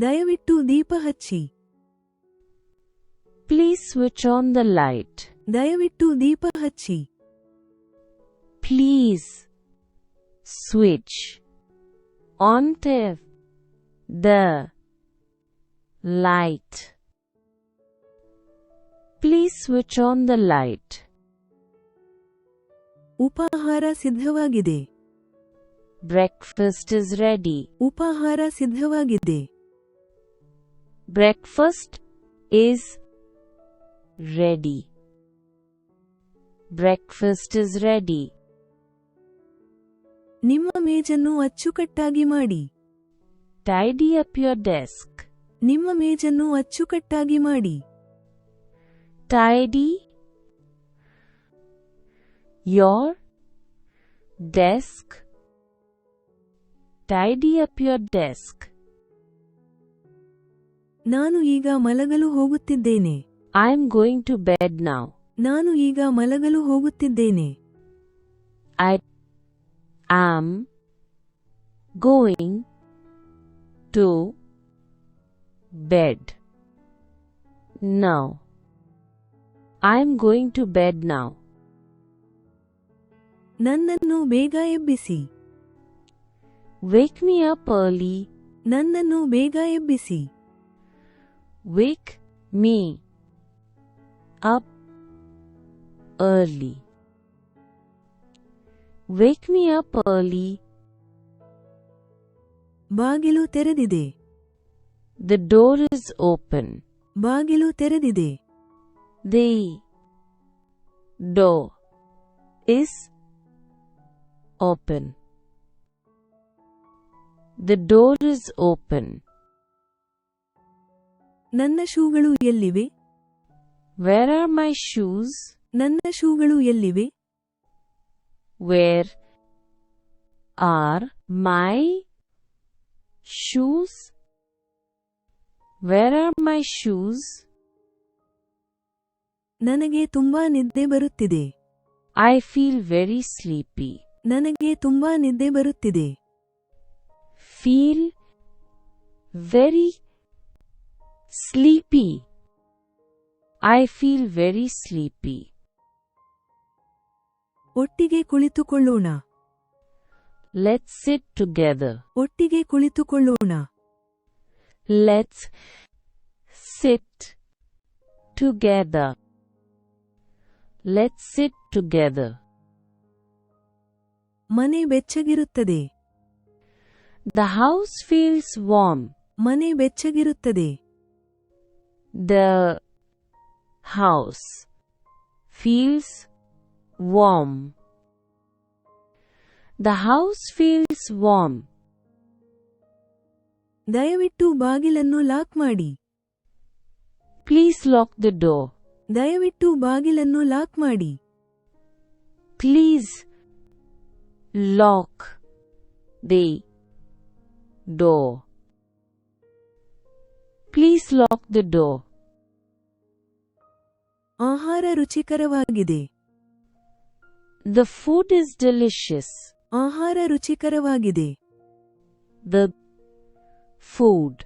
ದಯವಿಟ್ಟು ದೀಪ ಹಚ್ಚಿ. Please switch on the light. ದಯವಿಟ್ಟು ದೀಪ ಹಚ್ಚಿ. Please switch on the light. Please switch on the light. ಉಪಾಹಾರ ಸಿದ್ಧವಾಗಿದೆ. Breakfast is ready. ಉಪಾಹಾರ ಸಿದ್ಧವಾಗಿದೆ. Breakfast is ready. Breakfast is ready. ನಿಮ್ಮ ಮೇಜನ್ನು ಅಚ್ಚುಕಟ್ಟಾಗಿ ಮಾಡಿ. Tidy up your desk. ನಿಮ್ಮ ಮೇಜನ್ನು ಅಚ್ಚುಕಟ್ಟಾಗಿ ಮಾಡಿ. Tidy your desk. Tidy up your desk. ನಾನು ಈಗ ಮಲಗಲು ಹೋಗುತ್ತಿದ್ದೇನೆ. I am going to bed now. ನಾನು ಈಗ ಮಲಗಲು ಹೋಗುತ್ತಿದ್ದೇನೆ. I am going to bed now. I am going to bed now. ನನ್ನನ್ನು ಬೇಗ ಎಬ್ಬಿಸಿ. Wake me up early. ನನ್ನನ್ನು ಬೇಗ ಎಬ್ಬಿಸಿ. Wake me up early. Wake me up early. ಬಾಗಿಲು ತೆರೆದಿದೆ. The door is open. ಬಾಗಿಲು ತೆರೆದಿದೆ. The door is open. The door is open. ನನ್ನ ಶೂಗಳು ಎಲ್ಲಿವೆ? Where are my shoes? ನನ್ನ ಶೂಗಳು ಎಲ್ಲಿವೆ? Where are my shoes? Where are my shoes? ನನಗೆ ತುಂಬಾ ನಿದ್ದೆ ಬರುತ್ತಿದೆ. I feel very sleepy. ನನಗೆ ತುಂಬಾ ನಿದ್ದೆ ಬರುತ್ತಿದೆ. Feel very sleepy. I feel very sleepy. ಒಟ್ಟಿಗೆ ಕುಳಿತುಕೊಳ್ಳೋಣ. Let's sit together. ಒಟ್ಟಿಗೆ ಕುಳಿತುಕೊಳ್ಳೋಣ. Let's sit together. Let's sit together. ಮನೆ ಬೆಚ್ಚಗಿರುತ್ತದೆ. The house feels warm. ಮನೆ ಬೆಚ್ಚಗಿರುತ್ತದೆ. The house feels warm. The house feels warm. ದಯವಿಟ್ಟು ಬಾಗಿಲನ್ನು ಲಾಕ್ ಮಾಡಿ. Please lock the door. ದಯವಿಟ್ಟು ಬಾಗಿಲನ್ನು lock ಮಾಡಿ. Please lock the door. Please lock the door. ಆಹಾರ ರುಚಿಕರವಾಗಿದೆ. The food is delicious. ಆಹಾರ ರುಚಿಕರವಾಗಿದೆ. The food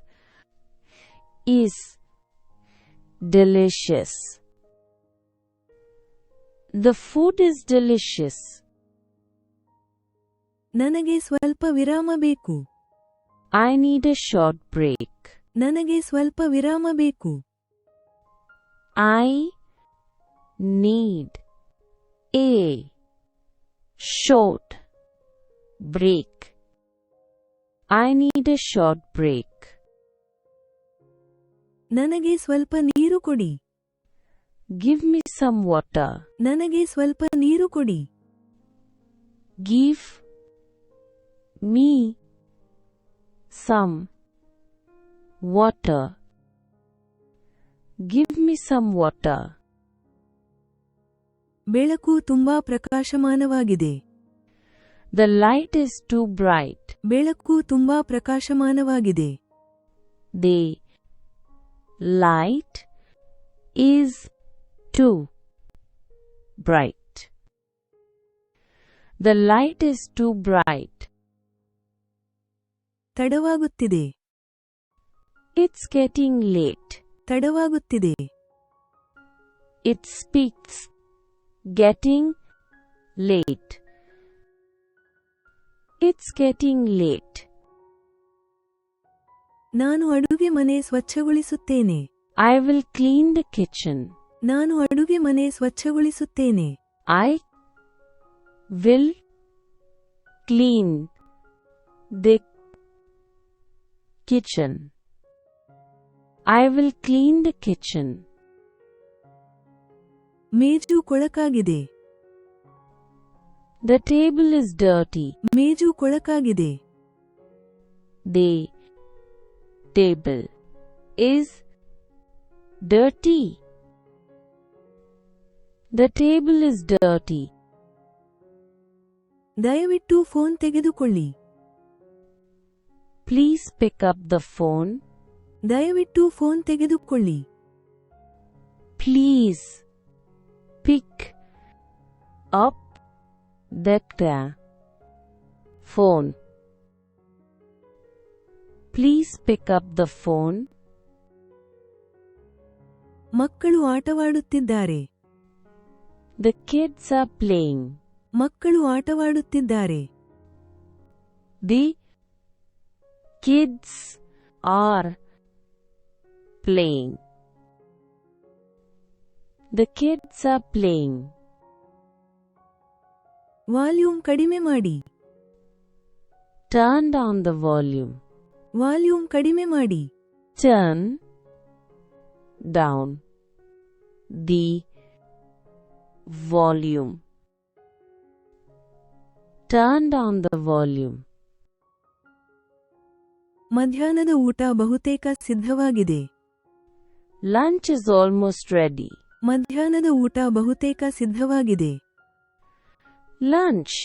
is delicious. The food is delicious. ನನಗೆ ಸ್ವಲ್ಪ ವಿರಾಮ ಬೇಕು. I need a short break. ನನಗೆ ಸ್ವಲ್ಪ ವಿರಾಮ ಬೇಕು. I need a short break. I need a short break. ನನಗೆ ಸ್ವಲ್ಪ ನೀರು ಕೊಡಿ. Give me some water. ನನಗೆ ಸ್ವಲ್ಪ ನೀರು ಕೊಡಿ. Give me some water. Give me some water. ಬೆಳಕು ತುಂಬಾ ಪ್ರಕಾಶಮಾನವಾಗಿದೆ. The light is too bright. ಬೆಳಕು ತುಂಬಾ ಪ್ರಕಾಶಮಾನವಾಗಿದೆ. The light is too bright. The light is too bright. ತಡವಾಗುತ್ತಿದೆ. It's getting late. ತಡವಾಗುತ್ತಿದೆ. It speaks. Getting late. It's getting late. ನಾನು ಅಡುಗೆ ಮನೆ ಸ್ವಚ್ಛಗೊಳಿಸುತ್ತೇನೆ. I will clean the kitchen. ನಾನು ಅಡುಗೆ ಮನೆ ಸ್ವಚ್ಛಗೊಳಿಸುತ್ತೇನೆ. I will clean the kitchen. I will clean the kitchen. ಮೇಜು ಕೊಳಕಾಗಿದೆ. The table is dirty. ಮೇಜು ಕೊಳಕಾಗಿದೆ. The table is dirty. The table is dirty. ದಯವಿಟ್ಟು ಫೋನ್ ತೆಗೆದುಕೊಳ್ಳಿ. Please pick up the phone. ದಯವಿಟ್ಟು phone ತೆಗೆದುಕೊಳ್ಳಿ. Please pick up the phone. Please pick up the phone. ಮಕ್ಕಳು ಆಟವಾಡುತ್ತಿದ್ದಾರೆ. The kids are playing. ಮಕ್ಕಳು ಆಟವಾಡುತ್ತಿದ್ದಾರೆ. The kids are playing. The kids are playing. Volume ಕಡಿಮೆ ಮಾಡಿ. Turn down the volume. Volume ಕಡಿಮೆ ಮಾಡಿ. Turn down the volume. Turn down the volume. ಮಧ್ಯಾಹ್ನದ ಊಟ ಬಹುತೇಕ ಸಿದ್ಧವಾಗಿದೆ. Lunch is almost ready. ಮಧ್ಯಾಹ್ನದ ಊಟ ಬಹುತೇಕ ಸಿದ್ಧವಾಗಿದೆ. Lunch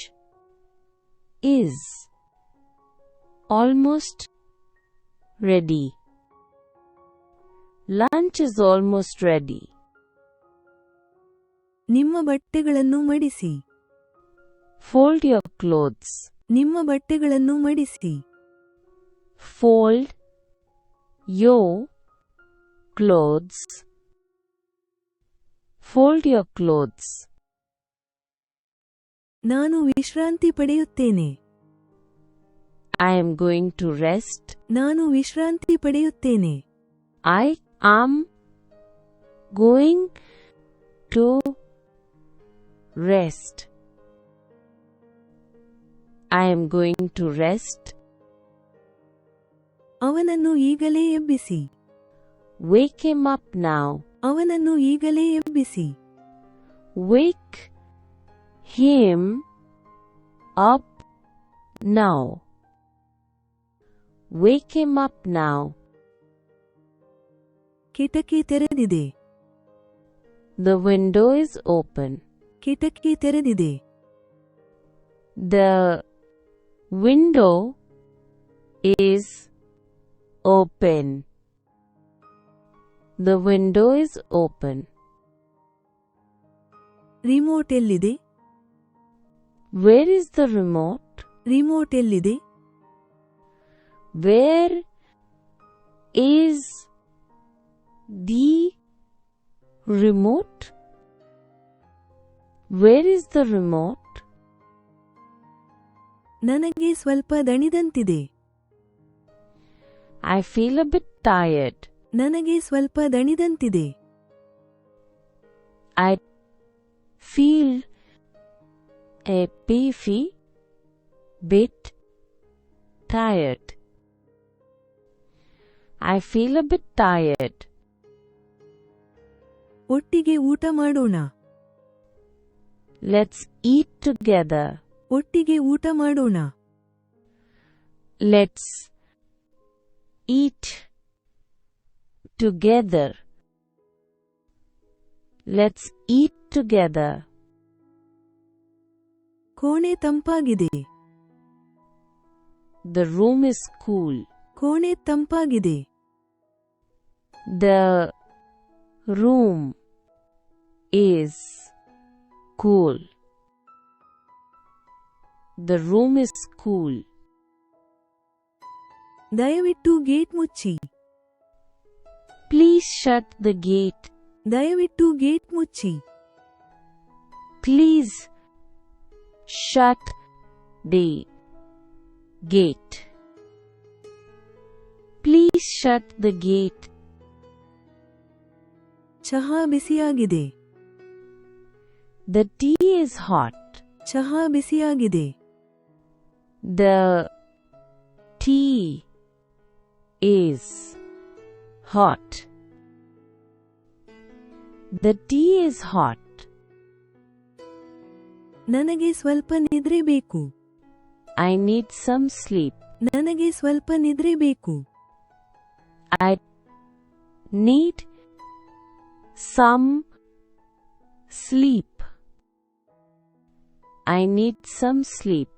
is almost ready. Lunch is almost ready. ನಿಮ್ಮ ಬಟ್ಟೆಗಳನ್ನು ಮಡಿಸಿ. Fold your clothes. ನಿಮ್ಮ ಬಟ್ಟೆಗಳನ್ನು ಮಡಿಸಿ. Fold your clothes. Fold your clothes. ನಾನು ವಿಶ್ರಾಂತಿ ಪಡೆಯುತ್ತೇನೆ. I am going to rest. ನಾನು ವಿಶ್ರಾಂತಿ ಪಡೆಯುತ್ತೇನೆ. I am going to rest. I am going to rest. ಅವನನ್ನು ಈಗಲೇ ಎಬ್ಬಿಸಿ. Wake him up now. ಅವನನ್ನು ಈಗಲೇ ಎಬ್ಬಿಸಿ. Wake him up now. Wake him up now. ಕಿಟಕಿ ತೆರೆದಿದೆ. The window is open. ಕಿಟಕಿ ತೆರೆದಿದೆ. The window is open. The window is open. Remote ಎಲ್ಲಿದೆ? Where is the remote? Remote ಎಲ್ಲಿದೆ? Where is the remote? Where is the remote? ನನಗೆ ಸ್ವಲ್ಪ ದಣಿದಂತಿದೆ. I feel a bit tired. ನನಗೆ ಸ್ವಲ್ಪ ದಣಿದಂತಿದೆ. I feel a beefy bit tired. I feel a bit tired. ಒಟ್ಟಿಗೆ ಊಟ ಮಾಡೋಣ. Let's eat together. ಒಟ್ಟಿಗೆ ಊಟ ಮಾಡೋಣ. Let's eat together. Let's eat together. ಕೋಣೆ ತಂಪಾಗಿದೆ. The room is cool. ಕೋಣೆ ತಂಪಾಗಿದೆ. The room is cool. The room is cool. ದಯವಿಟ್ಟು gate ಮುಚ್ಚಿ. Please shut the gate. ದಯವಿಟ್ಟು ಗೇಟ್ ಮುಚ್ಚಿ. Please shut the gate. Please shut the gate. ಚಹಾ ಬಿಸಿಯಾಗಿದೆ. The tea is hot. ಚಹಾ ಬಿಸಿಯಾಗಿದೆ. The tea is hot. The tea is hot. ನನಗೆ ಸ್ವಲ್ಪ ನಿದ್ರೆ ಬೇಕು. I need some sleep. ನನಗೆ ಸ್ವಲ್ಪ ನಿದ್ರೆ ಬೇಕು. I need some sleep. I need some sleep.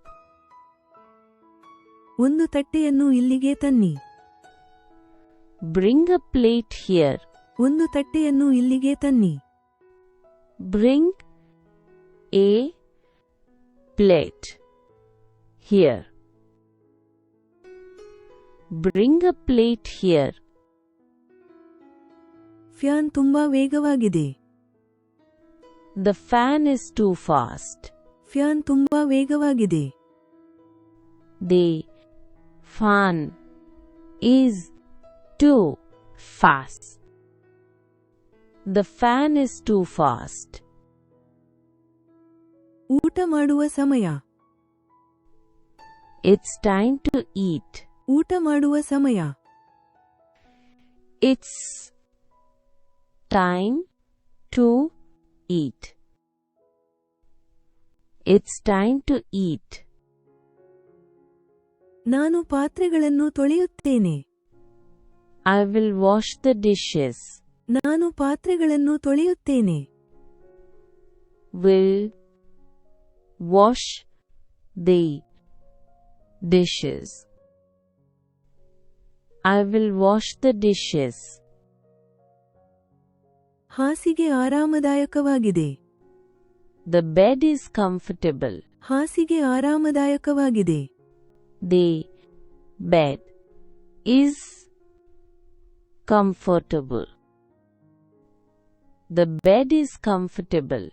ಒಂದು ತಟ್ಟೆಯನ್ನು ಇಲ್ಲಿಗೆ ತನ್ನಿ. Bring a plate here. ಒಂದು ತಟ್ಟೆಯನ್ನು ಇಲ್ಲಿಗೆ ತನ್ನಿ. Bring a plate here. Bring a plate here. Fan ತುಂಬಾ ವೇಗವಾಗಿದೆ. The fan is too fast. Fan ತುಂಬಾ ವೇಗವಾಗಿದೆ. The fan is too fast. The fan is too fast. ಊಟ ಮಾಡುವ ಸಮಯ. It's time to eat. ಊಟ ಮಾಡುವ ಸಮಯ. It's time to eat. It's time to eat. ನಾನು ಪಾತ್ರೆಗಳನ್ನು ತೊಳೆಯುತ್ತೇನೆ. I will wash the dishes. ನಾನು ಪಾತ್ರೆಗಳನ್ನು ತೊಳೆಯುತ್ತೇನೆ. Will wash the dishes. I will wash the dishes. ಹಾಸಿಗೆ ಆರಾಮದಾಯಕವಾಗಿದೆ. The bed is comfortable. ಹಾಸಿಗೆ ಆರಾಮದಾಯಕವಾಗಿದೆ. The bed is comfortable. The bed is comfortable.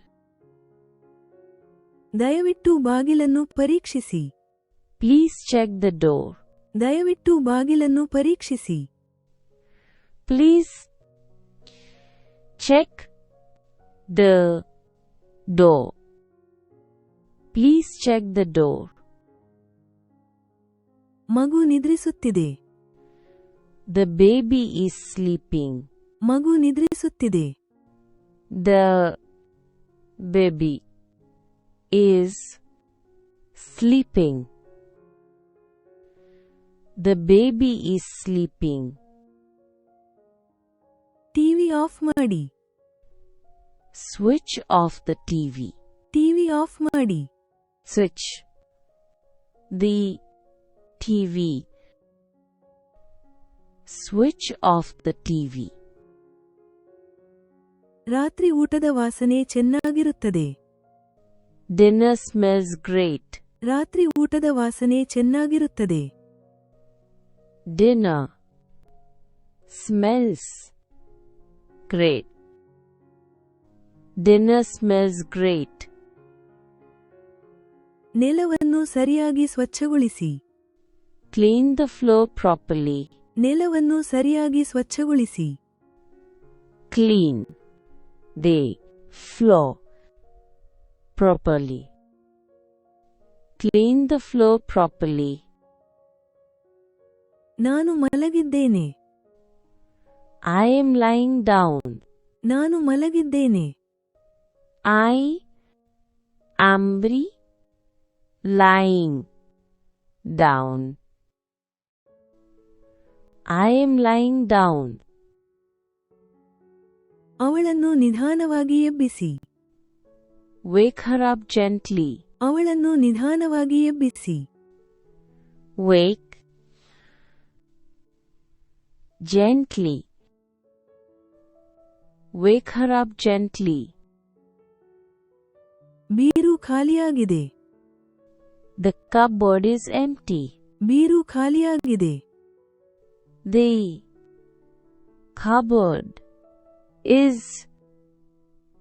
ದಯವಿಟ್ಟು ಬಾಗಿಲನ್ನು ಪರೀಕ್ಷಿಸಿ. Please check the door. ದಯವಿಟ್ಟು ಬಾಗಿಲನ್ನು ಪರೀಕ್ಷಿಸಿ. Please check the door. Please check the door. ಮಗು ನಿದ್ರಿಸುತ್ತಿದೆ. The baby is sleeping. ಮಗು ನಿದ್ರಿಸುತ್ತಿದೆ. The baby is sleeping. The baby is sleeping. TV off ಮಾಡಿ. Switch off the TV. TV off ಮಾಡಿ. Switch the TV. Switch off the TV. ರಾತ್ರಿ ಊಟದ ವಾಸನೆ ಚೆನ್ನಾಗಿರುತ್ತದೆ. Dinner smells great. ರಾತ್ರಿ ಊಟದ ವಾಸನೆ ಚೆನ್ನಾಗಿರುತ್ತದೆ. Dinner smells great. Dinner smells great. ನೆಲವನ್ನು ಸರಿಯಾಗಿ ಸ್ವಚ್ಛಗೊಳಿಸಿ. Clean the floor properly. ನೆಲವನ್ನು ಸರಿಯಾಗಿ ಸ್ವಚ್ಛಗೊಳಿಸಿ. Clean the floor properly. Clean the floor properly. ನಾನು ಮಲಗಿದ್ದೇನೆ. I am lying down. ನಾನು ಮಲಗಿದ್ದೇನೆ. I am lying down. I am lying down. ಅವಳನ್ನು ನಿಧಾನವಾಗಿ ಎಬ್ಬಿಸಿ. Wake her up gently. ಅವಳನ್ನು ನಿಧಾನವಾಗಿ ಎಬ್ಬಿಸಿ. Wake gently. Wake her up gently. ಬೀರು ಖಾಲಿಯಾಗಿದೆ. The cupboard is empty. ಬೀರು ಖಾಲಿಯಾಗಿದೆ. The cupboard is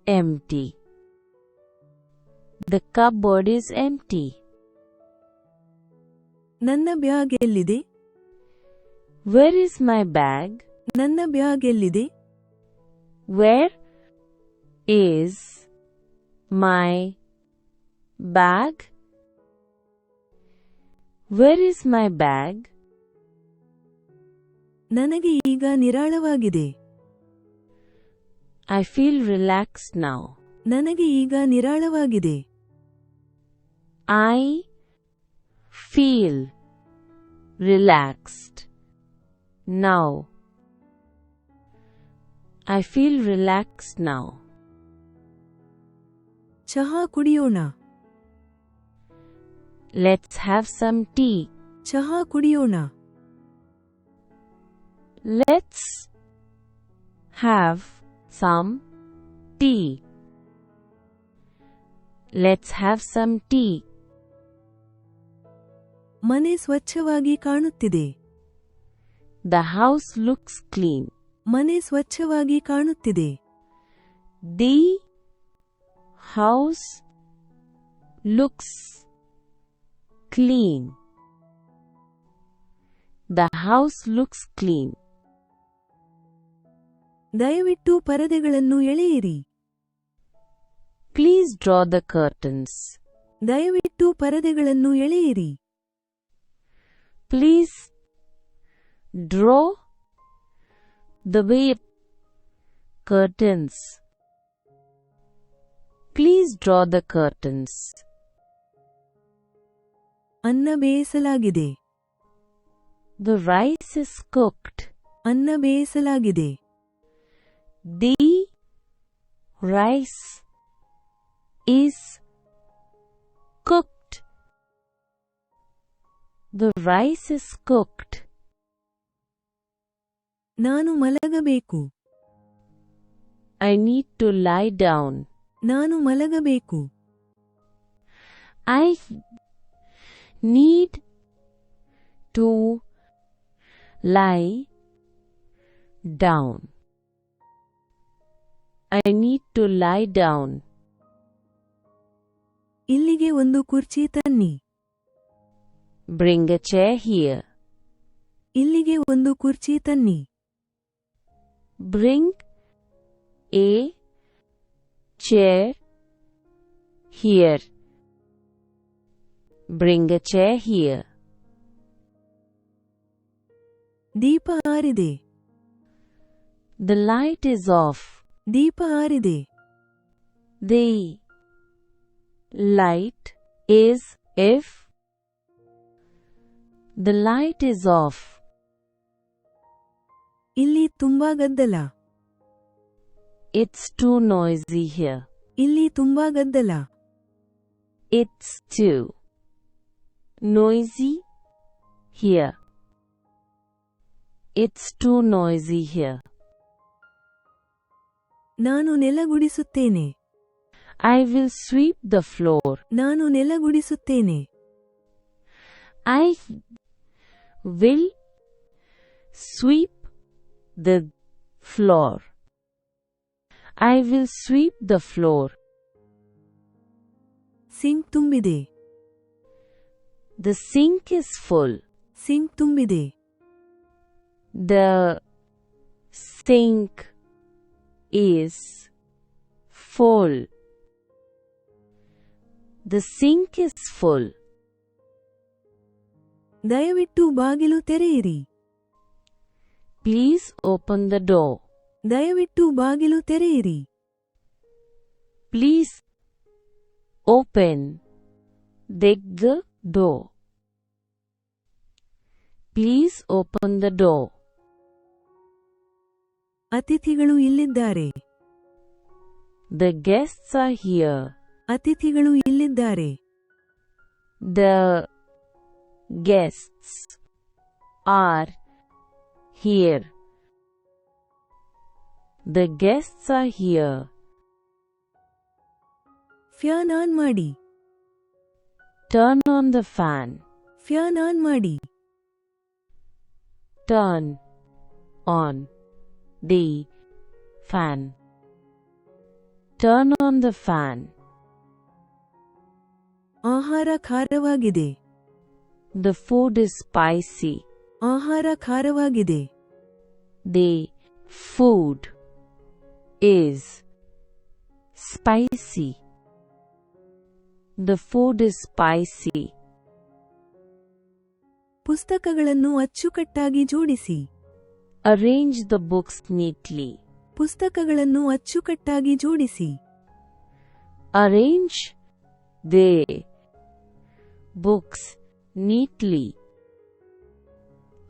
empty. The cupboard is empty. ನನ್ನ ಬ್ಯಾಗ್ ಎಲ್ಲಿದೆ? Where is my bag? ನನ್ನ ಬ್ಯಾಗ್ ಎಲ್ಲಿದೆ? Where is my bag? Where is my bag? ನನಗೆ ಈಗ ನಿರಾಳವಾಗಿದೆ. I feel relaxed now. ನನಗೆ ಈಗ ನಿರಾಳವಾಗಿದೆ. I feel relaxed now. I feel relaxed now. ಚಹಾ ಕುಡಿಯೋಣ. Let's have some tea. ಚಹಾ ಕುಡಿಯೋಣ. Let's have some tea. Let's have some tea. ಮನೆ ಸ್ವಚ್ಛವಾಗಿ ಕಾಣುತ್ತಿದೆ. The house looks clean. ಮನೆ ಸ್ವಚ್ಛವಾಗಿ ಕಾಣುತ್ತಿದೆ. The house looks clean. The house looks clean. ದಯವಿಟ್ಟು ಪರದೆಗಳನ್ನು ಎಳೆಯಿರಿ. Please draw the curtains. ದಯವಿಟ್ಟು ಪರದೆಗಳನ್ನು ಎಳೆಯಿರಿ. Please draw the curtains. Please draw the curtains. ಅನ್ನ ಬೇಯಿಸಲಾಗಿದೆ. The rice is cooked. ಅನ್ನ ಬೇಯಿಸಲಾಗಿದೆ. The rice is cooked. The rice is cooked. ನಾನು ಮಲಗಬೇಕು. I need to lie down. ನಾನು ಮಲಗಬೇಕು. I need to lie down. I need to lie down. ಇಲ್ಲಿಗೆ ಒಂದು ಕುರ್ಚಿ ತನ್ನಿ. Bring a chair here. ಇಲ್ಲಿಗೆ ಒಂದು ಕುರ್ಚಿ ತನ್ನಿ. Bring a chair here. Bring a chair here. Deepa ಆರಿದೆ. The light is off. Deepa ಆರಿದೆ. The light is off. The light is off. ಇಲ್ಲಿ ತುಂಬಾ ಗದ್ದಲ. It's too noisy here. ಇಲ್ಲಿ ತುಂಬಾ ಗದ್ದಲ. It's too noisy here. It's too noisy here. ನಾನು ನೆಲಗುಡಿಸುತ್ತೇನೆ. I will sweep the floor. ನಾನು ನೆಲಗುಡಿಸುತ್ತೇನೆ. I will sweep the floor. I will sweep the floor. Sink ತುಂಬಿದೆ. The sink is full. Sink ತುಂಬಿದೆ. The sink is full. The sink is full. ದಯವಿಟ್ಟು ಬಾಗಿಲು ತೆರೆಯಿರಿ. Please open the door. ದಯವಿಟ್ಟು ಬಾಗಿಲು ತೆರೆಯಿರಿ. Please open the door. Please open the door. ಅತಿಥಿಗಳು ಇಲ್ಲಿದ್ದಾರೆ. The guests are here. ಅತಿಥಿಗಳು ಇಲ್ಲಿದ್ದಾರೆ. The guests are here. The guests are here. Fan on ಮಾಡಿ. Turn on the fan. Fan on ಮಾಡಿ. Turn on The fan. Turn on the fan. ಆಹಾರ ಖಾರವಾಗಿದೆ. The food is spicy. ಆಹಾರ ಖಾರವಾಗಿದೆ. The food is spicy. The food is spicy. ಪುಸ್ತಕಗಳನ್ನು ಅಚ್ಚುಕಟ್ಟಾಗಿ ಜೋಡಿಸಿ. Arrange the books neatly. ಪುಸ್ತಕಗಳನ್ನು ಅಚ್ಚುಕಟ್ಟಾಗಿ ಜೋಡಿಸಿ. Arrange the books neatly.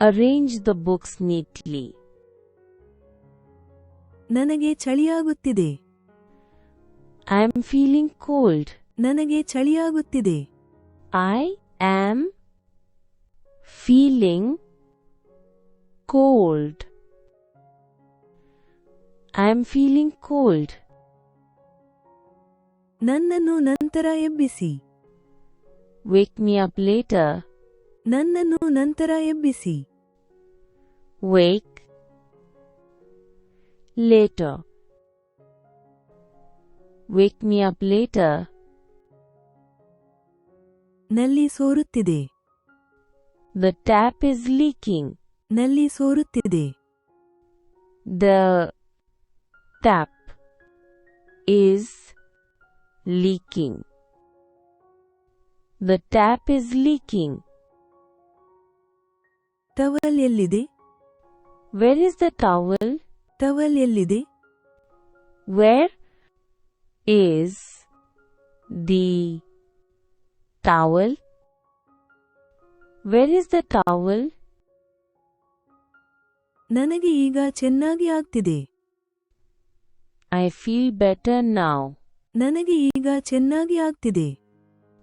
Arrange the books neatly. ನನಗೆ ಚಳಿಯಾಗುತ್ತಿದೆ. I am feeling cold. ನನಗೆ ಚಳಿಯಾಗುತ್ತಿದೆ. I am feeling cold. I am feeling cold. ನನ್ನನ್ನು ನಂತರ ಎಬ್ಬಿಸಿ. Wake me up later. ನನ್ನನ್ನು ನಂತರ ಎಬ್ಬಿಸಿ. Wake later. Wake me up later. ನಲ್ಲಿ ಸೋರುತ್ತಿದೆ. The tap is leaking. ನಲ್ಲಿ ಸೋರುತ್ತಿದೆ. The tap is leaking. The tap is leaking. Towel ಎಲ್ಲಿದೆ? Where is the towel? Towel ಎಲ್ಲಿದೆ? Where is the towel? Where is the towel? ನನಗೆ ಈಗ ಚೆನ್ನಾಗಿ ಆಗ್ತಿದೆ. I feel better now. ನನಗೆ ಈಗ ಚೆನ್ನಾಗಿ ಆಗ್ತಿದೆ.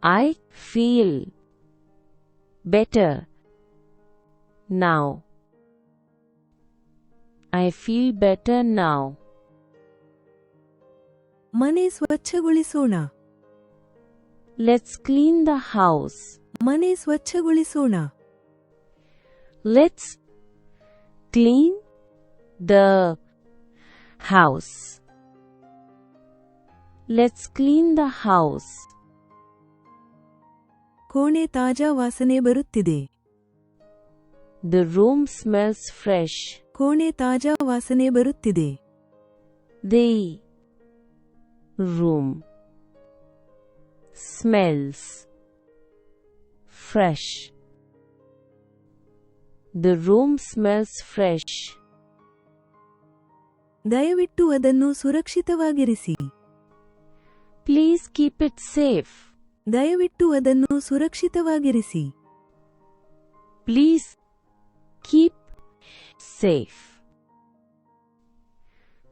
I feel better now. I feel better now. ಮನೆ ಸ್ವಚ್ಛಗೊಳಿಸೋಣ. Let's clean the house. ಮನೆ ಸ್ವಚ್ಛಗೊಳಿಸೋಣ. Let's clean the house. Let's clean the house. ಕೋಣೆ ತಾಜಾ ವಾಸನೆ ಬರುತ್ತಿದೆ. The room smells fresh. ಕೋಣೆ ತಾಜಾ ವಾಸನೆ ಬರುತ್ತಿದೆ. The room smells fresh. The room smells fresh. ದಯವಿಟ್ಟು ಅದನ್ನು ಸುರಕ್ಷಿತವಾಗಿರಿಸಿ. Please keep it safe. ದಯವಿಟ್ಟು ಅದನ್ನು ಸುರಕ್ಷಿತವಾಗಿರಿಸಿ. Please keep safe.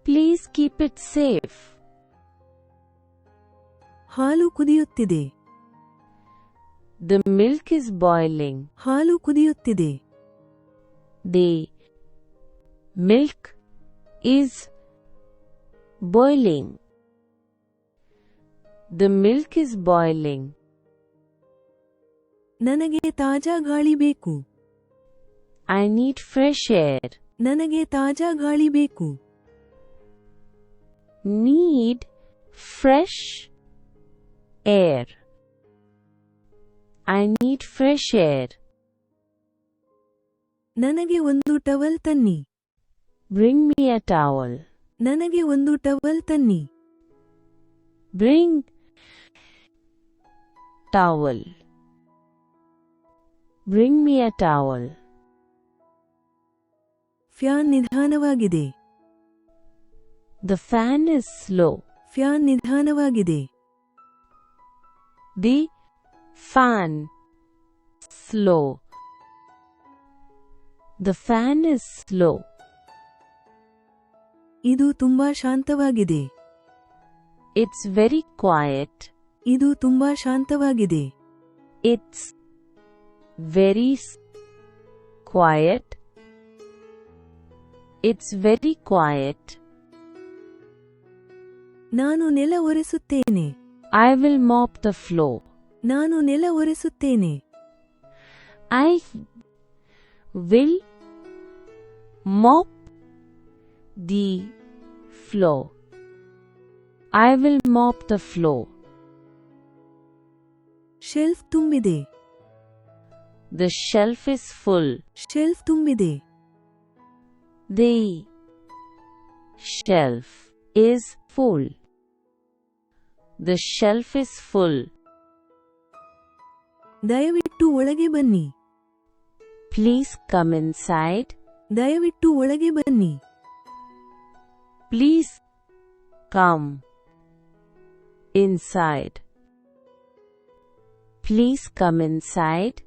Please keep it safe. ಹಾಲು ಕುದಿಯುತ್ತಿದೆ. The milk is boiling. ಹಾಲು ಕುದಿಯುತ್ತಿದೆ. The milk is boiling. The milk is boiling. ನನಗೆ ತಾಜಾ ಗಾಳಿ ಬೇಕು. I need fresh air. ನನಗೆ ತಾಜಾ ಗಾಳಿ ಬೇಕು. Need fresh air. I need fresh air. ನನಗೆ ಒಂದು ಟವಲ್ ತನ್ನಿ. Bring me a towel. ನನಗೆ ಒಂದು ಟವಲ್ ತನ್ನಿ. Bring towel. Bring me a towel. Fan ನಿಧಾನವಾಗಿದೆ. The fan is slow. Fan ನಿಧಾನವಾಗಿದೆ. The fan slow. The fan is slow. ಇದು ತುಂಬಾ ಶಾಂತವಾಗಿದೆ. It's very quiet. ಇದು ತುಂಬಾ ಶಾಂತವಾಗಿದೆ. It's very quiet. It's very quiet. ನಾನು ನೆಲ ಒರೆಸುತ್ತೇನೆ. I will mop the floor. ನಾನು ನೆಲ ಒರೆಸುತ್ತೇನೆ. I will mop the floor. I will mop the floor. Shelf ತುಂಬಿದೆ. The shelf is full. Shelf ತುಂಬಿದೆ. The shelf is full. The shelf is full. ದಯವಿಟ್ಟು ಒಳಗೆ ಬನ್ನಿ. Please come inside. ದಯವಿಟ್ಟು ಒಳಗೆ ಬನ್ನಿ. Please come inside. Please come inside.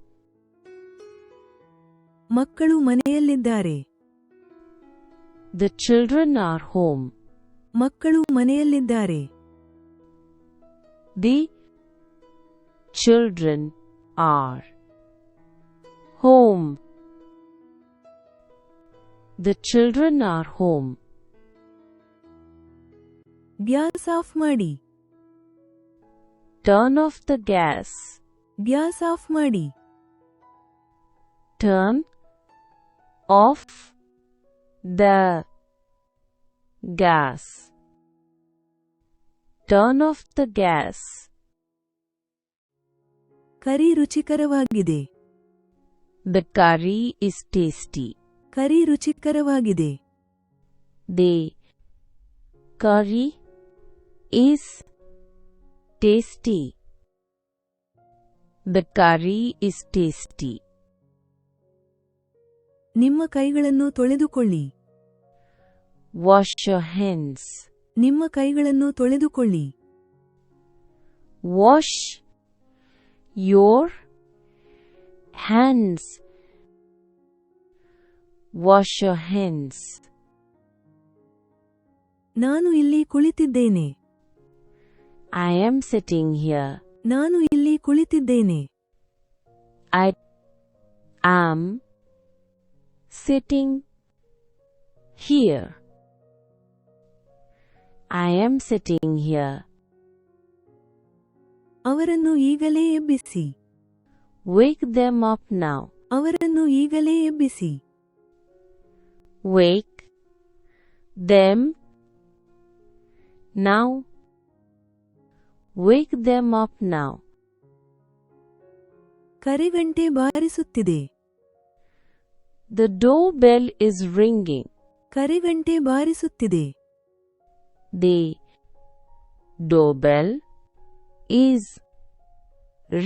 ಮಕ್ಕಳು ಮನೆಯಲ್ಲಿದ್ದಾರೆ. The children are home. ಮಕ್ಕಳು ಮನೆಯಲ್ಲಿದ್ದಾರೆ. The children are home. The children are home. Gas off ಮಾಡಿ. Turn off the gas. Gas off ಮಾಡಿ. Turn off the gas. Turn off the gas. Curry ರುಚಿಕರವಾಗಿದೆ. The curry is tasty. Curry ರುಚಿಕರವಾಗಿದೆ. The curry is tasty. The curry is tasty. ನಿಮ್ಮ ಕೈಗಳನ್ನು ತೊಳೆದುಕೊಳ್ಳಿ. Wash your hands. ನಿಮ್ಮ ಕೈಗಳನ್ನು ತೊಳೆದುಕೊಳ್ಳಿ. Wash your hands. Wash your hands. ನಾನು ಇಲ್ಲಿ ಕುಳಿತಿದ್ದೇನೆ. I am sitting here. ನಾನು ಇಲ್ಲಿ ಕುಳಿತಿದ್ದೇನೆ. I am sitting here. I am sitting here. ಅವರನ್ನು ಈಗಲೇ ಎಬ್ಬಿಸಿ. Wake them up now. ಅವರನ್ನು ಈಗಲೇ ಎಬ್ಬಿಸಿ. Wake them now. Wake them up now. ಕರೆಗಂಟೆ ಬಾರಿಸುತ್ತಿದೆ. The doorbell is ringing. ಕರೆಗಂಟೆ ಬಾರಿಸುತ್ತಿದೆ. The doorbell is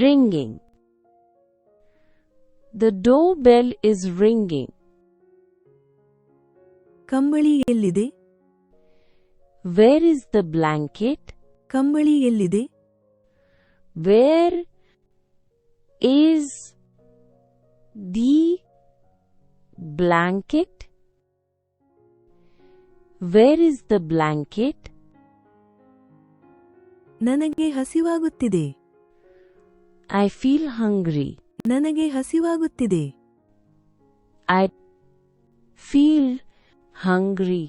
ringing. The doorbell is ringing. ಕಂಬಳಿ ಎಲ್ಲಿದೆ? Where is the blanket? ಕಂಬಳಿ ಎಲ್ಲಿದೆ? Where is the blanket? Where is the blanket? ನನಗೆ ಹಸಿವಾಗುತ್ತಿದೆ. I feel hungry. ನನಗೆ ಹಸಿವಾಗುತ್ತಿದೆ. I feel hungry.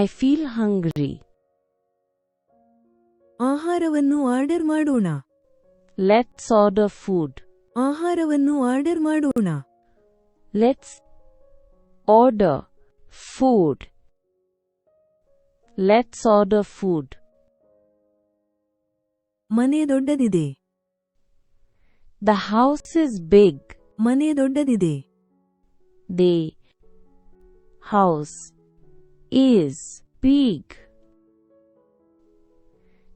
I feel hungry. ಆಹಾರವನ್ನು order ಮಾಡೋಣ. Let's order food. ಆಹಾರವನ್ನು order ಮಾಡೋಣ. Let's order food. Let's order food. ಮನೆ ದೊಡ್ಡದಿದೆ. The house is big. ಮನೆ ದೊಡ್ಡದಿದೆ. The house is big.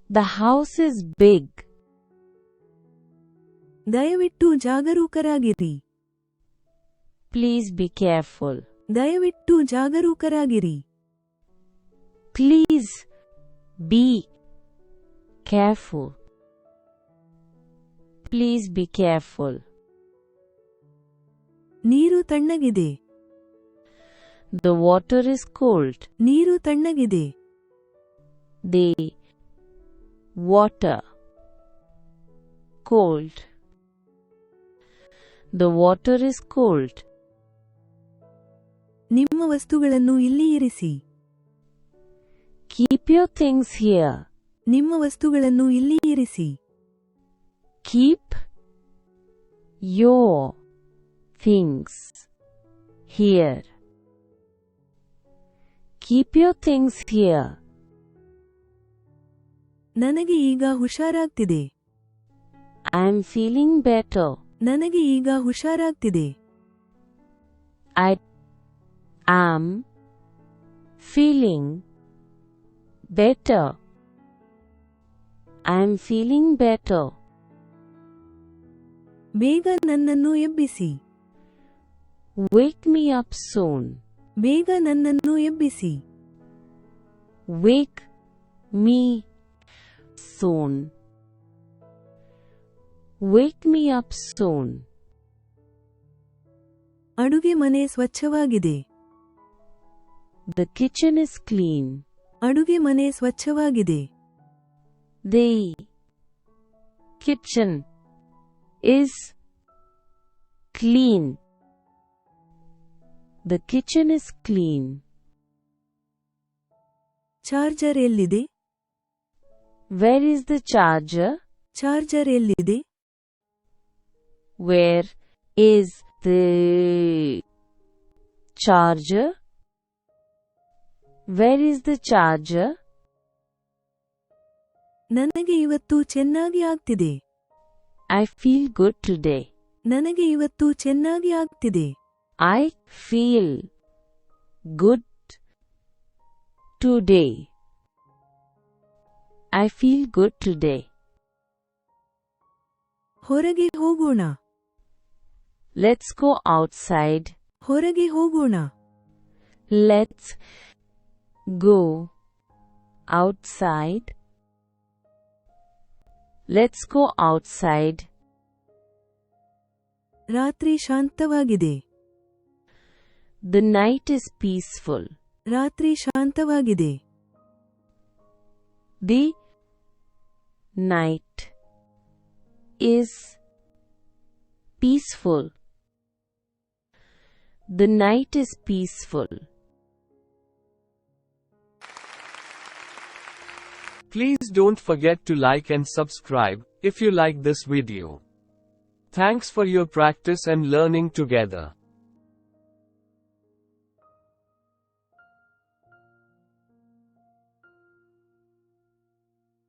The house is big. ದಯವಿಟ್ಟು ಜಾಗರೂಕರಾಗಿರಿ. Please be careful. ದಯವಿಟ್ಟು ಜಾಗರೂಕರಾಗಿರಿ. Please be careful. Please be careful. ನೀರು ತಣ್ಣಗಿದೆ. The water is cold. ನೀರು ತಣ್ಣಗಿದೆ. The water cold. The water is cold. ನಿಮ್ಮ ವಸ್ತುಗಳನ್ನು ಇಲ್ಲಿ ಇರಿಸಿ. Keep your things here. ನಿಮ್ಮ ವಸ್ತುಗಳನ್ನು ಇಲ್ಲಿ ಇರಿಸಿ. Keep your things here. Keep your things here. ನನಗೆ ಈಗ ಹುಷಾರಾಗ್ತಿದೆ. I am feeling better. ನನಗೆ ಈಗ ಹುಷಾರಾಗ್ತಿದೆ. I am feeling better. I am feeling better. ಬೇಗ ನನ್ನನ್ನು ಎಬ್ಬಿಸಿ. Wake me up soon. ಬೇಗ ನನ್ನನ್ನು ಎಬ್ಬಿಸಿ. Wake me soon. Wake me up soon. ಅಡುಗೆ ಮನೆ ಸ್ವಚ್ಛವಾಗಿದೆ. The kitchen is clean. ಅಡುಗೆ ಮನೆ ಸ್ವಚ್ಛವಾಗಿದೆ. The kitchen is clean. The kitchen is clean. Charger ಎಲ್ಲಿದೆ? Where is the charger? Charger ಎಲ್ಲಿದೆ? Where is the charger? Where is the charger? ನನಗೆ ಇವತ್ತು ಚೆನ್ನಾಗಿ ಆಗ್ತಿದೆ. I feel good today. ನನಗೆ ಇವತ್ತು ಚೆನ್ನಾಗಿ ಆಗ್ತಿದೆ. I feel good today. I feel good today. ಹೊರಗೆ ಹೋಗೋಣ. Let's go outside. ಹೊರಗೆ ಹೋಗೋಣ. Let's go outside. Let's go outside. ರಾತ್ರಿ ಶಾಂತವಾಗಿದೆ. The night is peaceful. ರಾತ್ರಿ ಶಾಂತವಾಗಿದೆ. The night is peaceful. The night is peaceful. Please don't forget to like and subscribe if you like this video. Thanks for your practice and learning together.